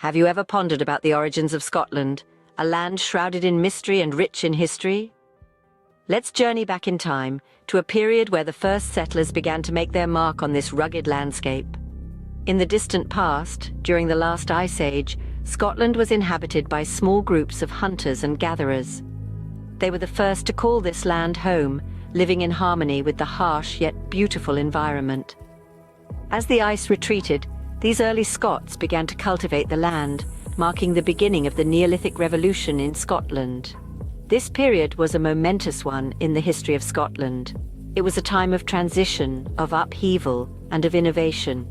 Have you ever pondered about the origins of Scotland, a land shrouded in mystery and rich in history? Let's journey back in time to a period where the first settlers began to make their mark on this rugged landscape. In the distant past, during the last ice age, Scotland was inhabited by small groups of hunters and gatherers. They were the first to call this land home, living in harmony with the harsh yet beautiful environment. As the ice retreated, these early Scots began to cultivate the land, marking the beginning of the Neolithic Revolution in Scotland. This period was a momentous one in the history of Scotland. It was a time of transition, of upheaval, and of innovation.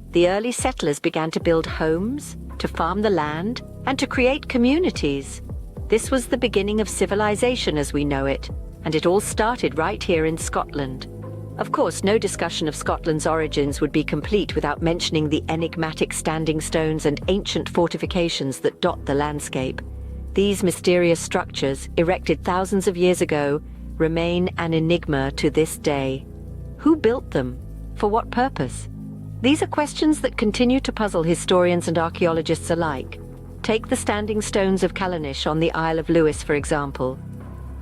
The early settlers began to build homes, to farm the land, and to create communities. This was the beginning of civilization as we know it, and it all started right here in Scotland. Of course, no discussion of Scotland's origins would be complete without mentioning the enigmatic standing stones and ancient fortifications that dot the landscape. These mysterious structures, erected thousands of years ago, remain an enigma to this day. Who built them? For what purpose? These are questions that continue to puzzle historians and archaeologists alike. Take the standing stones of Callanish on the Isle of Lewis, for example.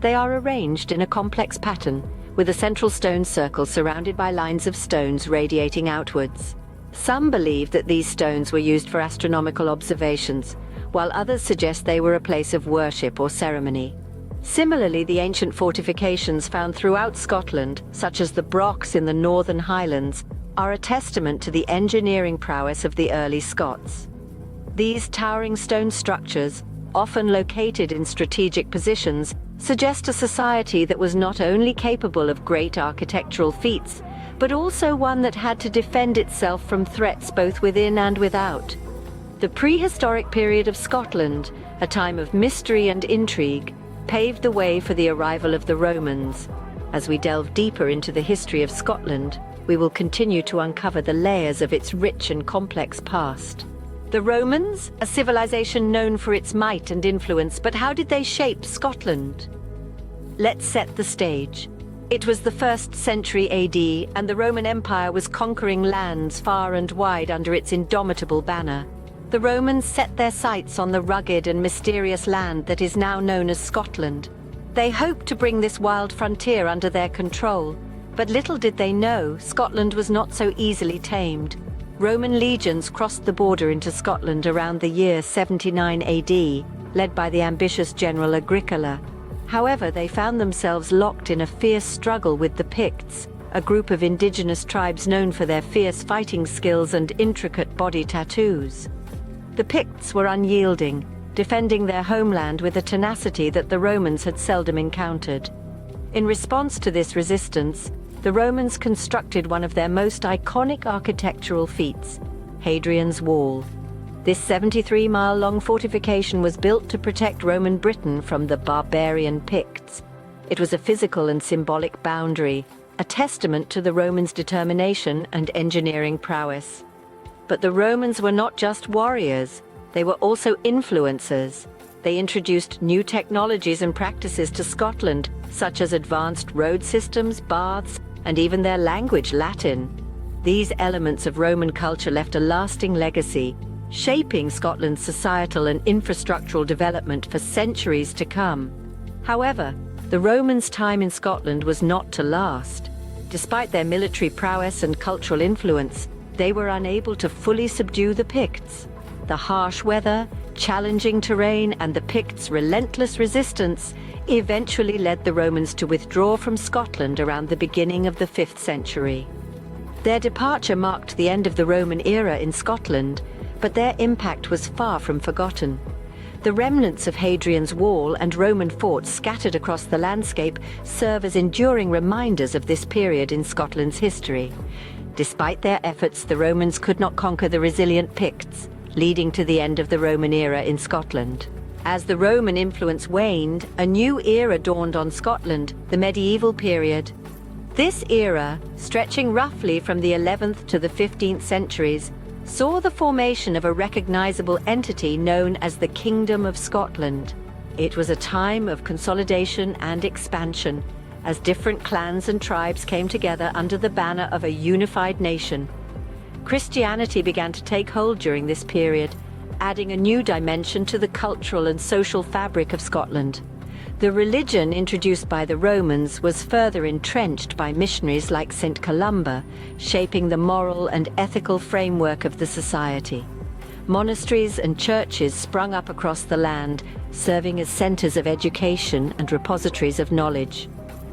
They are arranged in a complex pattern, with a central stone circle surrounded by lines of stones radiating outwards. Some believe that these stones were used for astronomical observations, while others suggest they were a place of worship or ceremony. Similarly, the ancient fortifications found throughout Scotland, such as the Brochs in the northern Highlands, are a testament to the engineering prowess of the early Scots. These towering stone structures, often located in strategic positions, suggest a society that was not only capable of great architectural feats, but also one that had to defend itself from threats both within and without. The prehistoric period of Scotland, a time of mystery and intrigue, paved the way for the arrival of the Romans. As we delve deeper into the history of Scotland, we will continue to uncover the layers of its rich and complex past. The Romans, a civilization known for its might and influence, but how did they shape Scotland? Let's set the stage. It was the 1st century AD, and the Roman Empire was conquering lands far and wide under its indomitable banner. The Romans set their sights on the rugged and mysterious land that is now known as Scotland. They hoped to bring this wild frontier under their control, but little did they know Scotland was not so easily tamed. Roman legions crossed the border into Scotland around the year 79 AD, led by the ambitious general Agricola. However, they found themselves locked in a fierce struggle with the Picts, a group of indigenous tribes known for their fierce fighting skills and intricate body tattoos. The Picts were unyielding, defending their homeland with a tenacity that the Romans had seldom encountered. In response to this resistance, the Romans constructed one of their most iconic architectural feats, Hadrian's Wall. This 73-mile-long fortification was built to protect Roman Britain from the barbarian Picts. It was a physical and symbolic boundary, a testament to the Romans' determination and engineering prowess. But the Romans were not just warriors, they were also influencers. They introduced new technologies and practices to Scotland, such as advanced road systems, baths, and even their language, Latin. These elements of Roman culture left a lasting legacy, shaping Scotland's societal and infrastructural development for centuries to come. However, the Romans' time in Scotland was not to last. Despite their military prowess and cultural influence, they were unable to fully subdue the Picts. The harsh weather, challenging terrain, and the Picts' relentless resistance eventually led the Romans to withdraw from Scotland around the beginning of the 5th century. Their departure marked the end of the Roman era in Scotland, but their impact was far from forgotten. The remnants of Hadrian's Wall and Roman forts scattered across the landscape serve as enduring reminders of this period in Scotland's history. Despite their efforts, the Romans could not conquer the resilient Picts, leading to the end of the Roman era in Scotland. As the Roman influence waned, a new era dawned on Scotland, the medieval period. This era, stretching roughly from the 11th to the 15th centuries, saw the formation of a recognizable entity known as the Kingdom of Scotland. It was a time of consolidation and expansion, as different clans and tribes came together under the banner of a unified nation. Christianity began to take hold during this period, adding a new dimension to the cultural and social fabric of Scotland. The religion introduced by the Romans was further entrenched by missionaries like St. Columba, shaping the moral and ethical framework of the society. Monasteries and churches sprung up across the land, serving as centers of education and repositories of knowledge.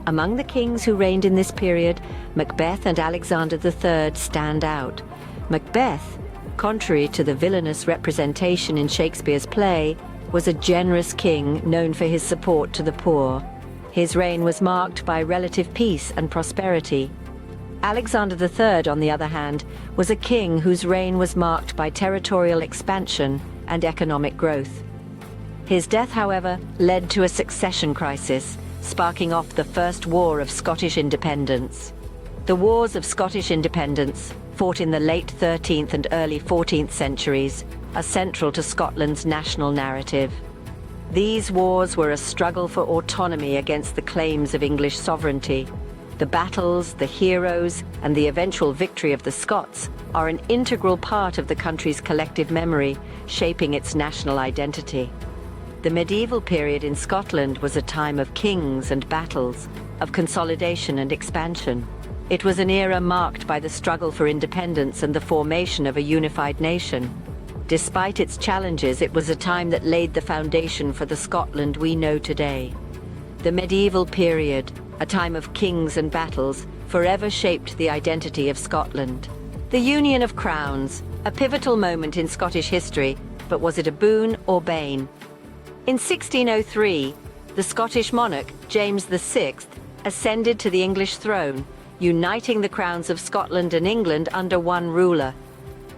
Among the kings who reigned in this period, Macbeth and Alexander III stand out. Macbeth, contrary to the villainous representation in Shakespeare's play, was a generous king known for his support to the poor. His reign was marked by relative peace and prosperity. Alexander III, on the other hand, was a king whose reign was marked by territorial expansion and economic growth. His death, however, led to a succession crisis, sparking off the First War of Scottish Independence. The Wars of Scottish Independence, fought in the late 13th and early 14th centuries, are central to Scotland's national narrative. These wars were a struggle for autonomy against the claims of English sovereignty. The battles, the heroes, and the eventual victory of the Scots are an integral part of the country's collective memory, shaping its national identity. The medieval period in Scotland was a time of kings and battles, of consolidation and expansion. It was an era marked by the struggle for independence and the formation of a unified nation. Despite its challenges, it was a time that laid the foundation for the Scotland we know today. The medieval period, a time of kings and battles, forever shaped the identity of Scotland. The Union of Crowns, a pivotal moment in Scottish history, but was it a boon or bane? In 1603, the Scottish monarch, James VI, ascended to the English throne, uniting the crowns of Scotland and England under one ruler.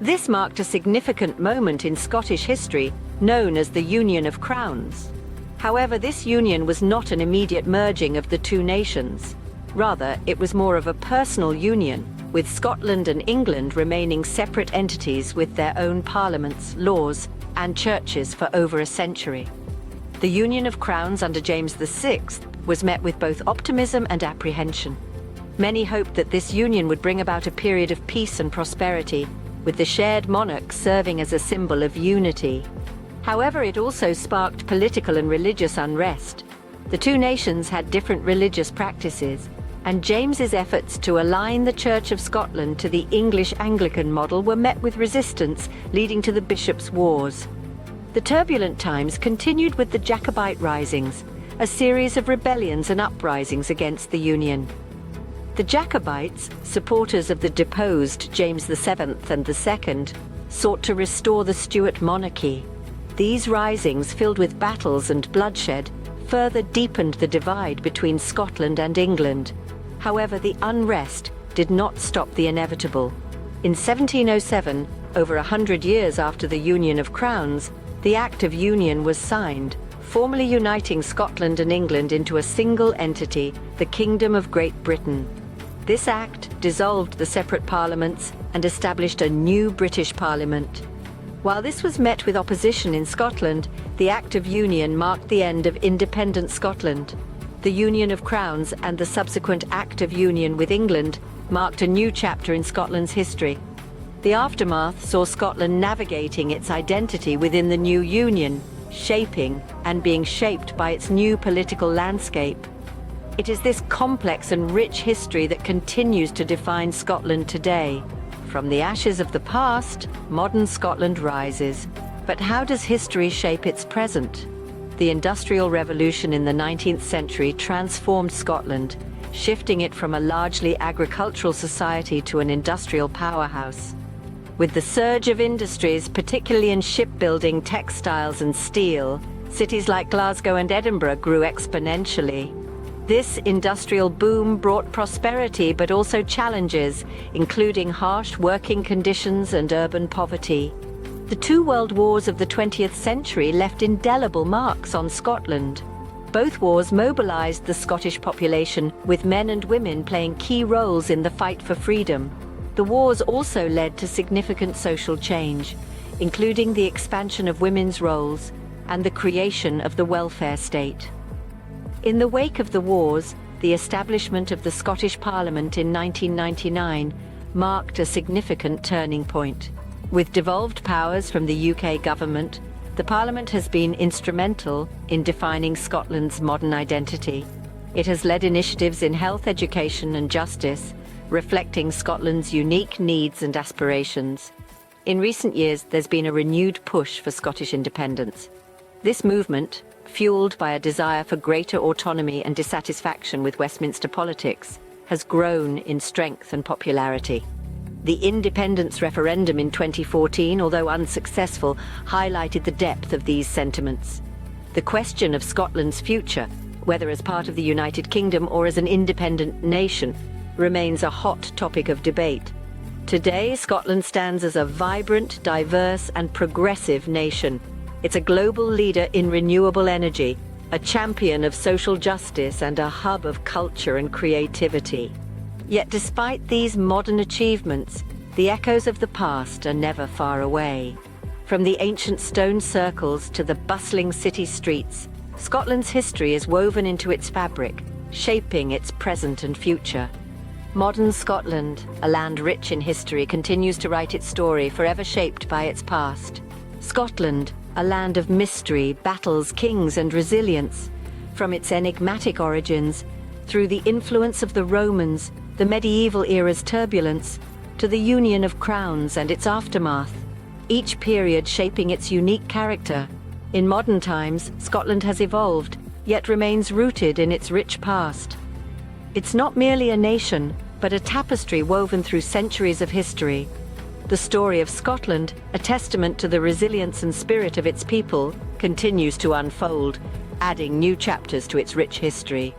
This marked a significant moment in Scottish history, known as the Union of Crowns. However, this union was not an immediate merging of the two nations. Rather, it was more of a personal union, with Scotland and England remaining separate entities with their own parliaments, laws, and churches for over a century. The Union of Crowns under James VI was met with both optimism and apprehension. Many hoped that this union would bring about a period of peace and prosperity, with the shared monarch serving as a symbol of unity. However, it also sparked political and religious unrest. The two nations had different religious practices, and James's efforts to align the Church of Scotland to the English Anglican model were met with resistance, leading to the Bishops' Wars. The turbulent times continued with the Jacobite risings, a series of rebellions and uprisings against the Union. The Jacobites, supporters of the deposed James VII and II, sought to restore the Stuart monarchy. These risings, filled with battles and bloodshed, further deepened the divide between Scotland and England. However, the unrest did not stop the inevitable. In 1707, over 100 years after the Union of Crowns, the Act of Union was signed, formally uniting Scotland and England into a single entity, the Kingdom of Great Britain. This act dissolved the separate parliaments and established a new British Parliament. While this was met with opposition in Scotland, the Act of Union marked the end of independent Scotland. The Union of Crowns and the subsequent Act of Union with England marked a new chapter in Scotland's history. The aftermath saw Scotland navigating its identity within the new union, shaping and being shaped by its new political landscape. It is this complex and rich history that continues to define Scotland today. From the ashes of the past, modern Scotland rises. But how does history shape its present? The Industrial Revolution in the 19th century transformed Scotland, shifting it from a largely agricultural society to an industrial powerhouse. With the surge of industries, particularly in shipbuilding, textiles, and steel, cities like Glasgow and Edinburgh grew exponentially. This industrial boom brought prosperity but also challenges, including harsh working conditions and urban poverty. The two world wars of the 20th century left indelible marks on Scotland. Both wars mobilized the Scottish population, with men and women playing key roles in the fight for freedom. The wars also led to significant social change, including the expansion of women's roles and the creation of the welfare state. In the wake of the wars, the establishment of the Scottish Parliament in 1999 marked a significant turning point. With devolved powers from the UK government, the Parliament has been instrumental in defining Scotland's modern identity. It has led initiatives in health, education and justice, reflecting Scotland's unique needs and aspirations. In recent years, there's been a renewed push for Scottish independence. This movement, fueled by a desire for greater autonomy and dissatisfaction with Westminster politics, has grown in strength and popularity. The independence referendum in 2014, although unsuccessful, highlighted the depth of these sentiments. The question of Scotland's future, whether as part of the United Kingdom or as an independent nation, remains a hot topic of debate. Today, Scotland stands as a vibrant, diverse and progressive nation. It's a global leader in renewable energy, a champion of social justice and a hub of culture and creativity. Yet despite these modern achievements, the echoes of the past are never far away. From the ancient stone circles to the bustling city streets, Scotland's history is woven into its fabric, shaping its present and future. Modern Scotland, a land rich in history, continues to write its story, forever shaped by its past. Scotland, a land of mystery, battles, kings and resilience. From its enigmatic origins, through the influence of the Romans, the medieval era's turbulence, to the union of crowns and its aftermath, each period shaping its unique character. In modern times, Scotland has evolved, yet remains rooted in its rich past. It's not merely a nation, but a tapestry woven through centuries of history. The story of Scotland, a testament to the resilience and spirit of its people, continues to unfold, adding new chapters to its rich history.